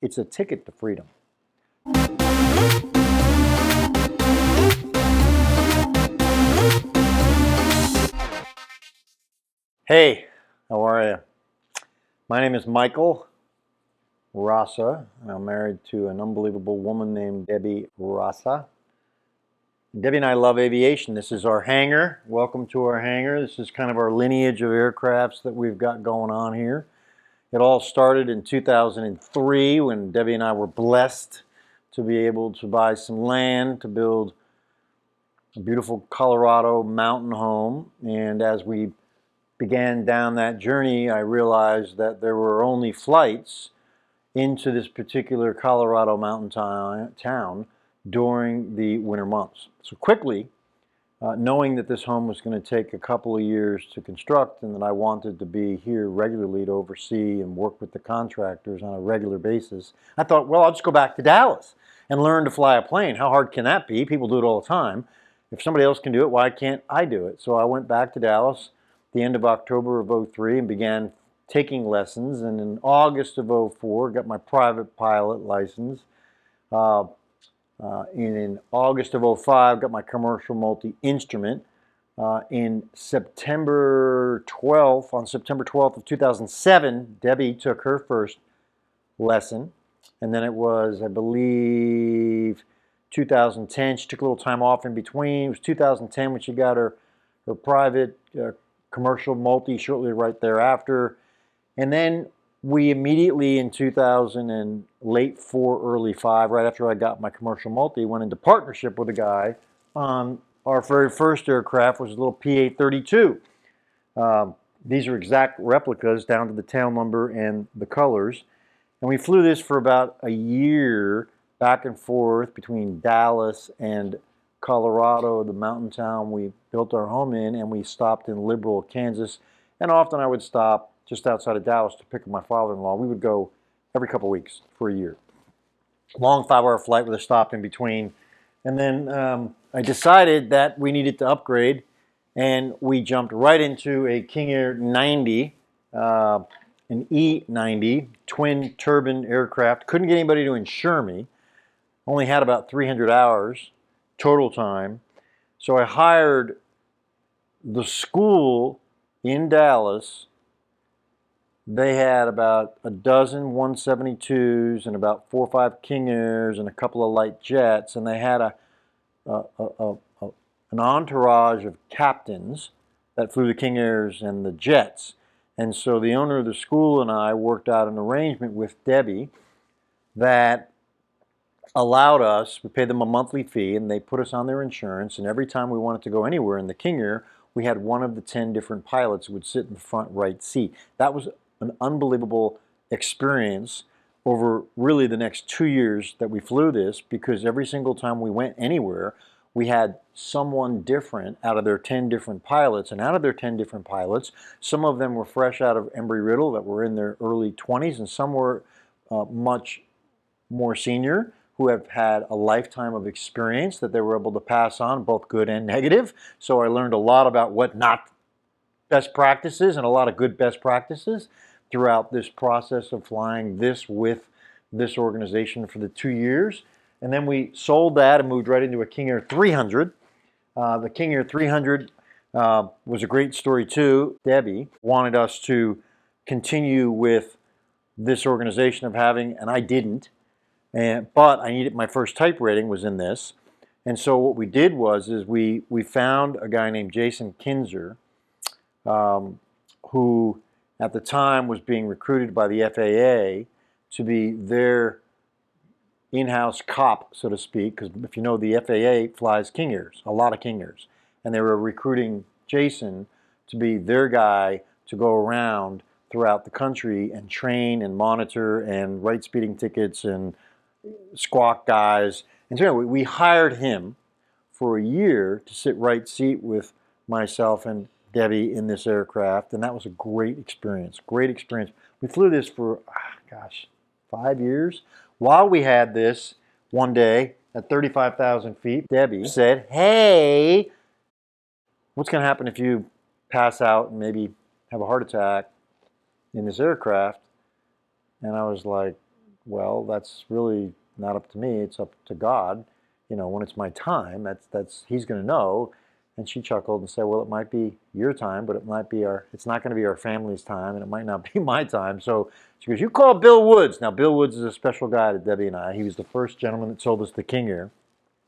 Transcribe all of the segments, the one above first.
It's a ticket to freedom. Hey, how are you? My name is Michael Rasa, and I'm married to an unbelievable woman named Debbie Rasa. Debbie and I love aviation. This is our hangar. Welcome to our hangar. This is kind of our lineage of aircrafts that we've got going on here. It all started in 2003 when Debbie and I were blessed to be able to buy some land to build a beautiful Colorado mountain home. And as we began down that journey, I realized that there were only flights into this particular Colorado mountain town during the winter months. So quickly, knowing that this home was going to take a couple of years to construct and that I wanted to be here regularly to oversee and work with the contractors on a regular basis, I thought, well, I'll just go back to Dallas and learn to fly a plane. How hard can that be? People do it all the time. If somebody else can do it, why can't I do it? So I went back to Dallas at the end of October of '03 and began taking lessons. And in August of '04, got my private pilot license. In August of '05, got my commercial multi-instrument. In September 12th, on September 12th of 2007, Debbie took her first lesson. And then it was, I believe, 2010. She took a little time off in between. It was 2010 when she got her private commercial multi shortly right thereafter. And then we immediately in 2000 and late 4, early 5, right after I got my commercial multi, went into partnership with a guy on our very first aircraft, which was a little P-832. These are exact replicas down to the tail number and the colors. And we flew this for about a year back and forth between Dallas and Colorado, the mountain town we built our home in, and we stopped in Liberal, Kansas. And often I would stop just outside of Dallas to pick up my father-in-law. We would go every couple of weeks for a year. Long 5-hour flight with a stop in between. And then I decided that we needed to upgrade, and we jumped right into a King Air 90, an E90 twin turbine aircraft. Couldn't get anybody to insure me. Only had about 300 hours total time. So I hired the school in Dallas. They had about a dozen 172s and about 4 or 5 King Airs and a couple of light jets, and they had an entourage of captains that flew the King Airs and the jets. And so the owner of the school and I worked out an arrangement with Debbie that allowed us, we paid them a monthly fee, and they put us on their insurance, and every time we wanted to go anywhere in the King Air, we had one of the 10 different pilots who would sit in the front right seat. That was an unbelievable experience over really the next 2 years that we flew this, because every single time we went anywhere, we had someone different out of their 10 different pilots. And out of their 10 different pilots, some of them were fresh out of Embry-Riddle that were in their early 20s, and some were much more senior, who have had a lifetime of experience that they were able to pass on, both good and negative. So I learned a lot about what not best practices and a lot of good best practices throughout this process of flying this with this organization for the 2 years. And then we sold that and moved right into a King Air 300. The King Air 300 was a great story too. Debbie wanted us to continue with this organization of having, and I didn't, but I needed, my first type rating was in this. And so what we did is we found a guy named Jason Kinzer, who at the time was being recruited by the FAA to be their in-house cop, so to speak, because if you know, the FAA flies King Airs, a lot of King Airs, and they were recruiting Jason to be their guy to go around throughout the country and train and monitor and write speeding tickets and squawk guys. And so anyway, we hired him for a year to sit right seat with myself and Debbie in this aircraft, and that was a great experience. Great experience. We flew this for, 5 years. While we had this, one day at 35,000 feet, Debbie said, "Hey, what's going to happen if you pass out and maybe have a heart attack in this aircraft?" And I was like, well, that's really not up to me. It's up to God. When it's my time, that's He's going to know. And she chuckled and said, well, it might be your time, but it's not going to be our family's time, and it might not be my time. So she goes, you call Bill Woods. Now, Bill Woods is a special guy to Debbie and I. He was the first gentleman that sold us the King Air,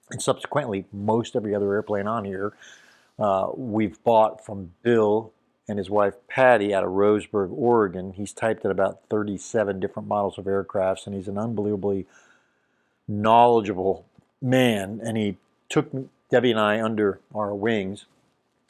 and subsequently, most every other airplane on here we've bought from Bill and his wife Patty out of Roseburg, Oregon. He's typed at about 37 different models of aircrafts, and he's an unbelievably knowledgeable man, and he took Debbie and I under our wings.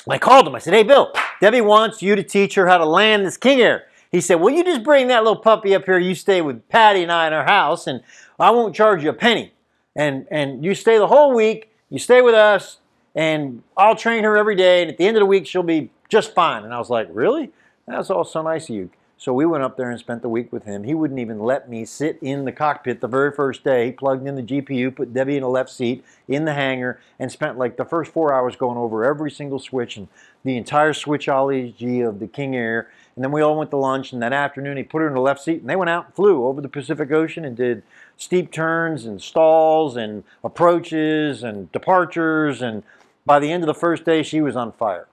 And I called him. I said, hey, Bill, Debbie wants you to teach her how to land this King Air. He said, well, you just bring that little puppy up here. You stay with Patty and I in our house, and I won't charge you a penny. And you stay the whole week. You stay with us, and I'll train her every day, and at the end of the week, she'll be just fine. And I was like, really? That's all so nice of you. So we went up there and spent the week with him. He wouldn't even let me sit in the cockpit the very first day. He plugged in the GPU, put Debbie in the left seat in the hangar, and spent like the first 4 hours going over every single switch and the entire switchology of the King Air. And then we all went to lunch, and that afternoon he put her in the left seat, and they went out and flew over the Pacific Ocean and did steep turns and stalls and approaches and departures. And by the end of the first day, she was on fire.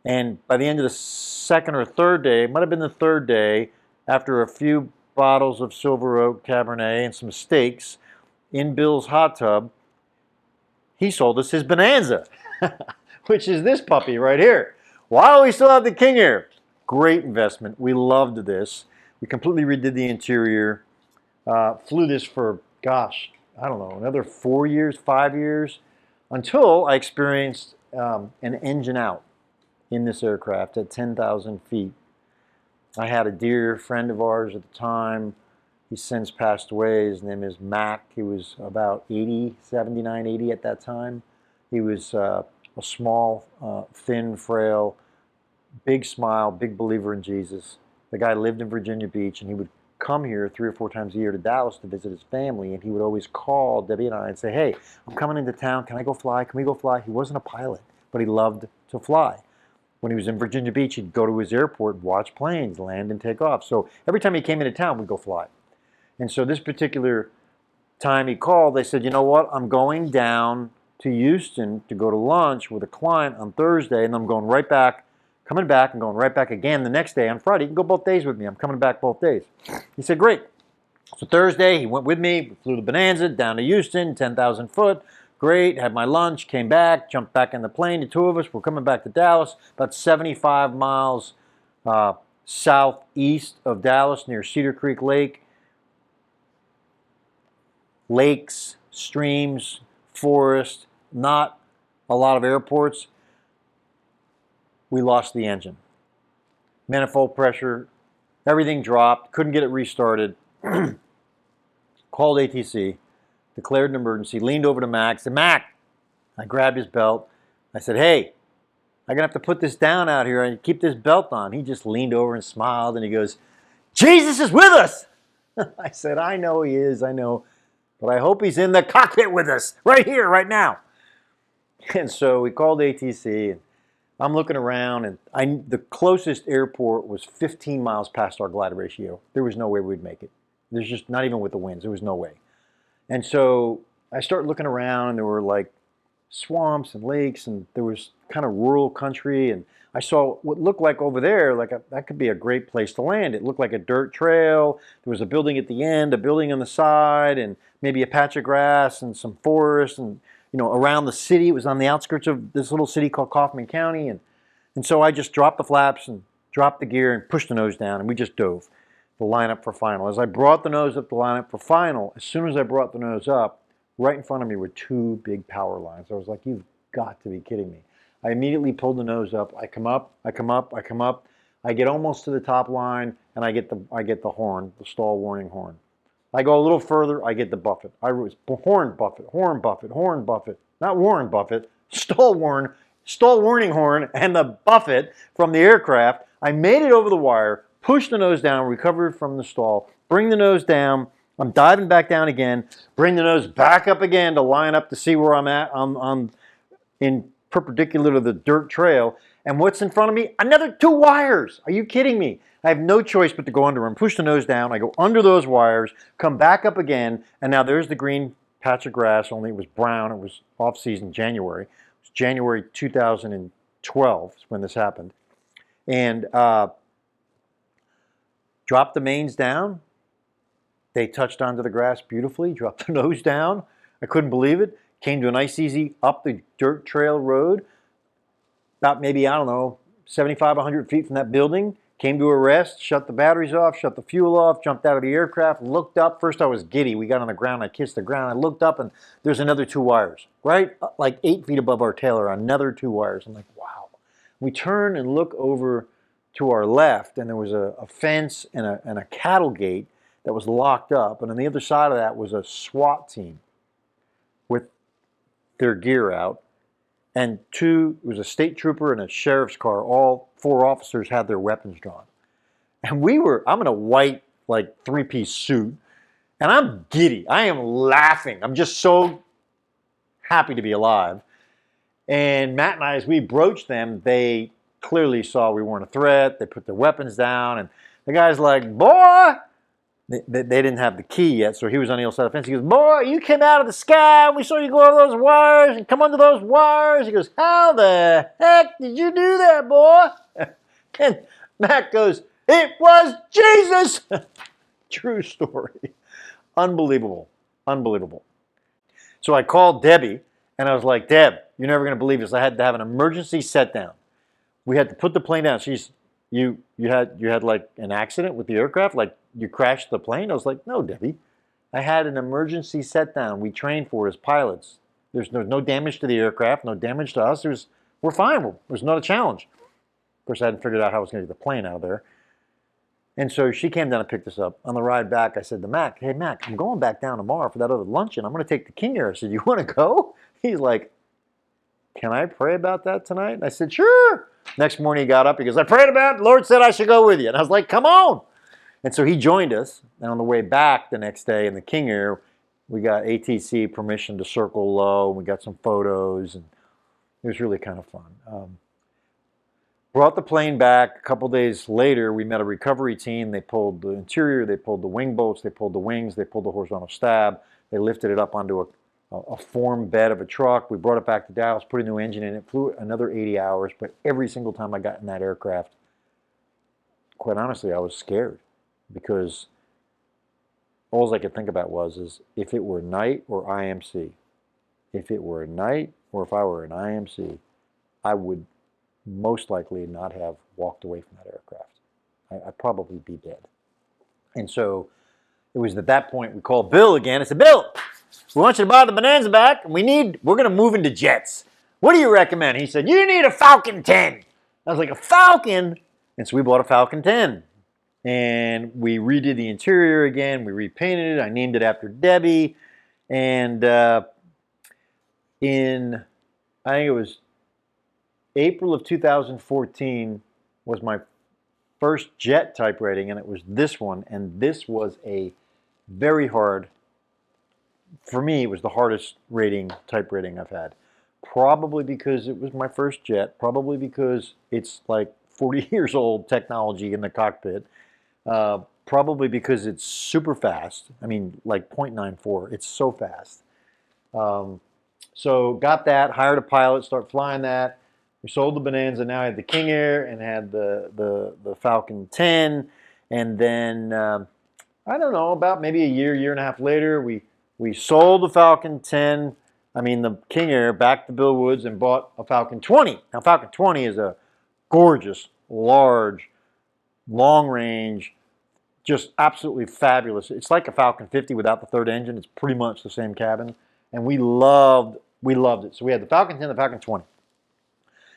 And by the end of the second or third day, it might have been the third day, after a few bottles of Silver Oak Cabernet and some steaks in Bill's hot tub, he sold us his Bonanza, which is this puppy right here. While we still have the King Air. Great investment. We loved this. We completely redid the interior. Flew this for, gosh, I don't know, another 4 years, 5 years, until I experienced an engine out in this aircraft at 10,000 feet. I had a dear friend of ours at the time. He's since passed away. His name is Mac. He was about 80, 79, 80 at that time. He was a small, thin, frail, big smile, big believer in Jesus. The guy lived in Virginia Beach, and he would come here 3 or 4 times a year to Dallas to visit his family, and he would always call Debbie and I and say, hey, I'm coming into town. Can I go fly? Can we go fly? He wasn't a pilot, but he loved to fly. When he was in Virginia Beach, he'd go to his airport and watch planes land and take off. So every time he came into town, we'd go fly. And so this particular time he called, they said, you know what? I'm going down to Houston to go to lunch with a client on Thursday, and I'm going right back, coming back and going right back again the next day on Friday. You can go both days with me. I'm coming back both days. He said, great. So Thursday, he went with me. We flew the Bonanza down to Houston, 10,000 foot. Great, had my lunch, came back, jumped back in the plane. The two of us were coming back to Dallas, about 75 miles southeast of Dallas near Cedar Creek Lake. Lakes, streams, forest, not a lot of airports. We lost the engine. Manifold pressure, everything dropped, couldn't get it restarted. Called ATC. Declared an emergency, leaned over to Mac, said, Mac, I grabbed his belt. I said, hey, I'm going to have to put this down out here and keep this belt on. He just leaned over and smiled, and he goes, Jesus is with us. I said, I know he is, I know, but I hope he's in the cockpit with us right here, right now. And so we called ATC, and I'm looking around, and the closest airport was 15 miles past our glide ratio. There was no way we'd make it. There's just, not even with the winds, there was no way. And so I started looking around, and there were like swamps and lakes, and there was kind of rural country, and I saw what looked like over there, that could be a great place to land. It looked like a dirt trail. There was a building at the end, a building on the side, and maybe a patch of grass and some forest, and around the city. It was on the outskirts of this little city called Kaufman County, and so I just dropped the flaps and dropped the gear and pushed the nose down, and we just dove. The lineup for final. As I brought the nose up to line up for final, as soon as I brought the nose up, right in front of me were 2 big power lines. I was like, you've got to be kidding me. I immediately pulled the nose up. I come up, I come up, I come up. I get almost to the top line, and I get the horn, the stall warning horn. I go a little further, I get the buffet. I was horn buffet, horn buffet, horn buffet. Not Warren Buffett, stall warning horn, and the buffet from the aircraft. I made it over the wire, push the nose down, recover from the stall, bring the nose down. I'm diving back down again, bring the nose back up again to line up to see where I'm at. I'm in perpendicular to the dirt trail. And what's in front of me? Another 2 wires. Are you kidding me? I have no choice but to go under them, push the nose down. I go under those wires, come back up again, and now there's the green patch of grass, only it was brown. It was off-season January. It was January 2012 is when this happened. And dropped the mains down. They touched onto the grass beautifully, dropped the nose down. I couldn't believe it. Came to a nice, easy up the dirt trail road. About maybe, I don't know, 75, 100 feet from that building. Came to a rest, shut the batteries off, shut the fuel off, jumped out of the aircraft, looked up. First I was giddy. We got on the ground, I kissed the ground. I looked up and there's another 2 wires, right? Like 8 feet above our tail are another 2 wires. I'm like, wow. We turn and look over to our left and there was a fence and a cattle gate that was locked up. And on the other side of that was a SWAT team with their gear out. And it was a state trooper and a sheriff's car. All 4 officers had their weapons drawn. And I'm in a white, like, 3-piece suit. And I'm giddy. I am laughing. I'm just so happy to be alive. And Matt and I, as we broached them, they clearly saw we weren't a threat. They put their weapons down. And the guy's like, boy, they didn't have the key yet, so he was on the other side of the fence. He goes, boy, you came out of the sky. We saw you go over those wires and come under those wires. He goes, how the heck did you do that, boy? And Matt goes, it was Jesus. True story. Unbelievable. Unbelievable. So I called Debbie, and I was like, Deb, you're never going to believe this. I had to have an emergency set down. We had to put the plane down. You had like an accident with the aircraft? Like you crashed the plane? I was like, no, Debbie. I had an emergency set down. We trained for it as pilots. There's no damage to the aircraft, no damage to us. We're fine. It was not a challenge. Of course, I hadn't figured out how I was going to get the plane out of there. And so she came down and picked us up. On the ride back, I said to Mac, hey, Mac, I'm going back down tomorrow for that other luncheon. I'm going to take the King Air. I said, you want to go? He's like, can I pray about that tonight? And I said, sure. Next morning he got up. He goes, I prayed about it. The Lord said I should go with you. And I was like, come on. And so he joined us. And on the way back the next day in the King Air, we got ATC permission to circle low. We got some photos. And it was really kind of fun. Brought the plane back. A couple days later, we met a recovery team. They pulled the interior. They pulled the wing bolts. They pulled the wings. They pulled the horizontal stab. They lifted it up onto a form bed of a truck. We brought it back to Dallas, put a new engine in it, flew another 80 hours. But every single time I got in that aircraft, quite honestly, I was scared because all I could think about was if it were night or IMC. If it were night or if I were an IMC, I would most likely not have walked away from that aircraft. I'd probably be dead. And so it was at that point we called Bill again. I said, Bill, we want you to buy the Bonanza back. We're going to move into jets. What do you recommend? He said, you need a Falcon 10. I was like, a Falcon? And so we bought a Falcon 10. And we redid the interior again. We repainted it. I named it after Debbie. And I think it was April of 2014 was my first jet type rating, and it was this one. And this was a very hard, for me, it was the hardest type rating I've had. Probably because it was my first jet, probably because it's like 40 years old technology in the cockpit, probably because it's super fast. I mean, like 0.94, it's so fast. So got that, hired a pilot, started flying that. We sold the Bonanza. Now I had the King Air and had the Falcon 10. And then, I don't know, about maybe a year and a half later, we sold the Falcon 10, the King Air, back to Bill Woods and bought a Falcon 20. Now, Falcon 20 is a gorgeous, large, long-range, just absolutely fabulous. It's like a Falcon 50 without the third engine. It's pretty much the same cabin. And we loved it. So we had the Falcon 10, the Falcon 20.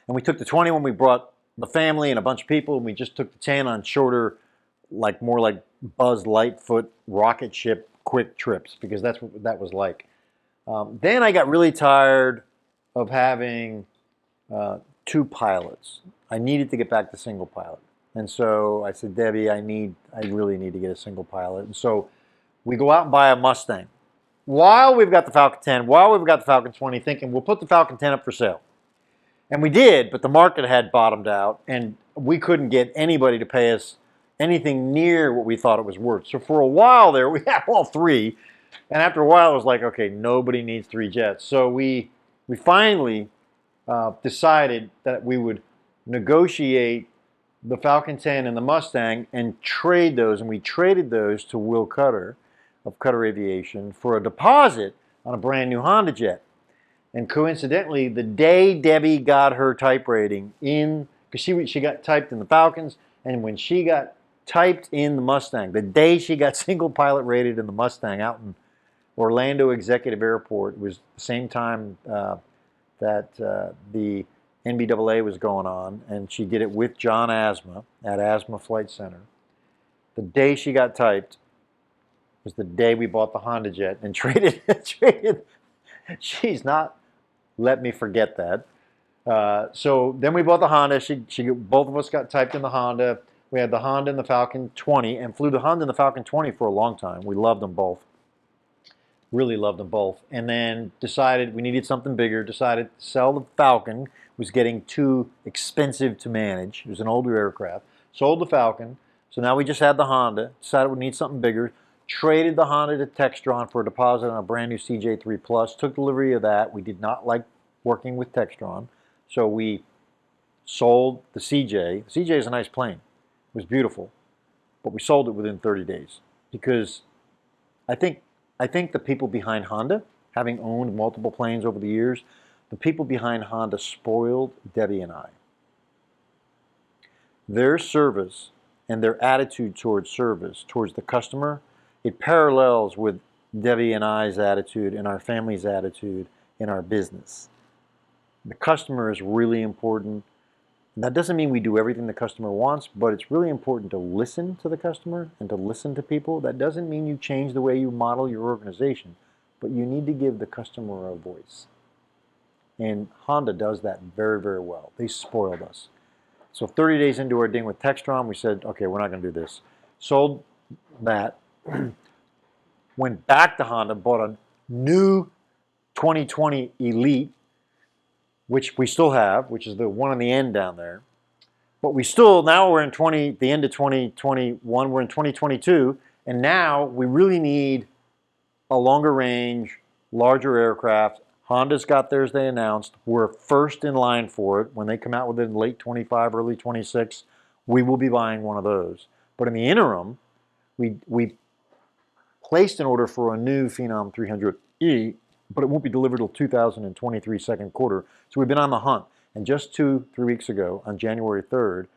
And we took the 20 when we brought the family and a bunch of people, and we just took the 10 on shorter, more like Buzz Lightfoot rocket ship quick trips, because that's what that was like. Then I got really tired of having 2 pilots. I needed to get back to single pilot. And so I said, Debbie, I really need to get a single pilot. And so we go out and buy a Mustang. While we've got the Falcon 10, while we've got the Falcon 20, thinking we'll put the Falcon 10 up for sale. And we did, but the market had bottomed out, and we couldn't get anybody to pay us anything near what we thought it was worth. So for a while there, we had all three, and after a while, it was like, okay, nobody needs three jets. So we finally decided that we would negotiate the Falcon 10 and the Mustang and trade those, and we traded those to Will Cutter of Cutter Aviation for a deposit on a brand new Honda jet. And coincidentally, the day Debbie got her type rating in, because she got typed in the Falcons, and when she got typed in the Mustang, the day she got single pilot rated in the Mustang out in Orlando Executive Airport, was the same time that the NBAA was going on, and she did it with John Asma at Asma Flight Center. The day she got typed was the day we bought the Honda jet and traded. She's not let me forget that. So then we bought the Honda. Both of us got typed in the Honda. We had the Honda and the Falcon 20, and flew the Honda and the Falcon 20 for a long time. We loved them both. Really loved them both. And then decided we needed something bigger. Decided to sell the Falcon. It was getting too expensive to manage. It was an older aircraft. Sold the Falcon. So now we just had the Honda. Decided we need something bigger. Traded the Honda to Textron for a deposit on a brand new CJ3 Plus. Took delivery of that. We did not like working with Textron, so we sold the CJ. The CJ is a nice plane. It was beautiful, but we sold it within 30 days because I think the people behind Honda, having owned multiple planes over the years, the people behind Honda spoiled Debbie and I. Their service and their attitude towards service, towards the customer, it parallels with Debbie and I's attitude and our family's attitude in our business. The customer is really important. That doesn't mean we do everything the customer wants, but it's really important to listen to the customer and to listen to people. That doesn't mean you change the way you model your organization, but you need to give the customer a voice. And Honda does that very, very well. They spoiled us. So 30 days into our deal with Textron, we said, okay, we're not going to do this. Sold that. Went back to Honda, bought a new 2020 Elite, which we still have, which is the one on the end down there. But we still, now we're in the end of 2021, we're in 2022, and now we really need a longer range, larger aircraft. Honda's got theirs, they announced. We're first in line for it. When they come out with it in late 25, early 26, we will be buying one of those. But in the interim, we placed an order for a new Phenom 300E, but it won't be delivered till 2023 second quarter. So we've been on the hunt. And just 2-3 weeks ago, on January 3rd,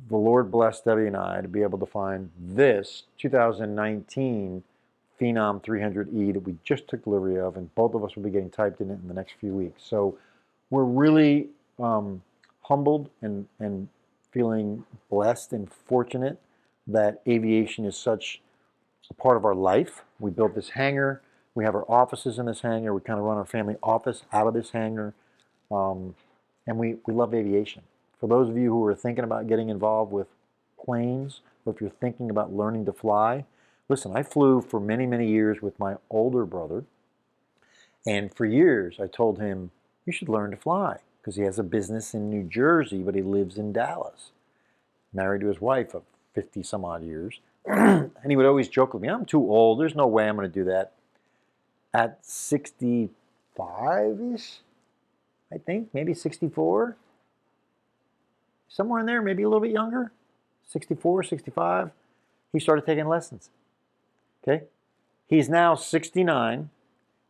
the Lord blessed Debbie and I to be able to find this 2019 Phenom 300E that we just took delivery of, and both of us will be getting typed in it in the next few weeks. So we're really humbled and feeling blessed and fortunate that aviation is such a part of our life. We built this hangar. We have our offices in this hangar. We kind of run our family office out of this hangar. And we love aviation. For those of you who are thinking about getting involved with planes, or if you're thinking about learning to fly, listen, I flew for many, many years with my older brother. And for years, I told him, you should learn to fly, because he has a business in New Jersey, but he lives in Dallas. Married to his wife of 50 some odd years. And he would always joke with me, I'm too old. There's no way I'm going to do that. At 65-ish, I think, maybe 64. Somewhere in there, maybe a little bit younger. 64, 65. He started taking lessons. Okay? He's now 69.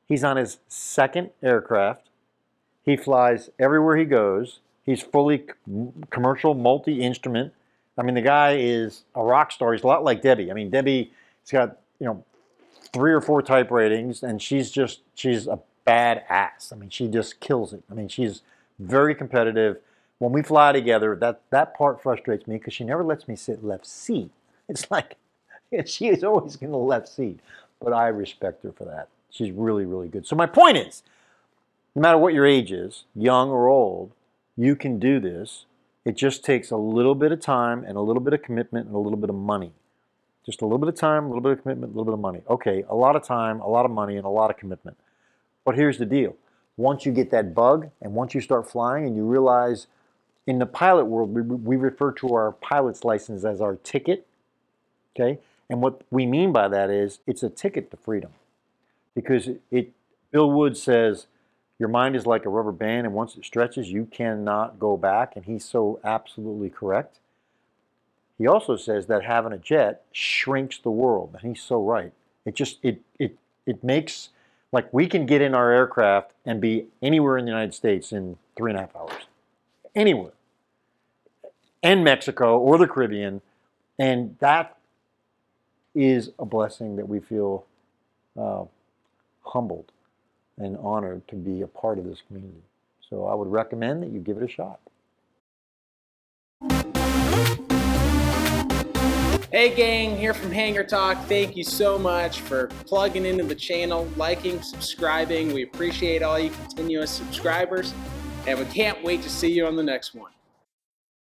He's on his second aircraft. He flies everywhere he goes. He's fully commercial, multi-instrument. I mean, the guy is a rock star. He's a lot like Debbie. I mean, Debbie's got, 3 or 4 type ratings, and she's a badass. I mean, she just kills it. I mean, she's very competitive. When we fly together, that part frustrates me because she never lets me sit left seat. It's like she is always in the left seat, but I respect her for that. She's really, really good. So my point is, no matter what your age is, young or old, you can do this. It just takes a little bit of time and a little bit of commitment and a little bit of money. Just a little bit of time, a little bit of commitment, a little bit of money. Okay, a lot of time, a lot of money, and a lot of commitment. But here's the deal. once you get that bug and once you start flying and you realize in the pilot world, we refer to our pilot's license as our ticket, okay? And what we mean by that is it's a ticket to freedom. Because Bill Wood says, your mind is like a rubber band, and once it stretches, you cannot go back, and he's so absolutely correct. He also says that having a jet shrinks the world, and he's so right. It makes, like, we can get in our aircraft and be anywhere in the United States in 3.5 hours. Anywhere. And Mexico or the Caribbean, and that is a blessing that we feel humbled and honored to be a part of this community. So I would recommend that you give it a shot. Hey gang, here from Hangar Talk. Thank you so much for plugging into the channel, liking, subscribing. We appreciate all you continuous subscribers, and we can't wait to see you on the next one.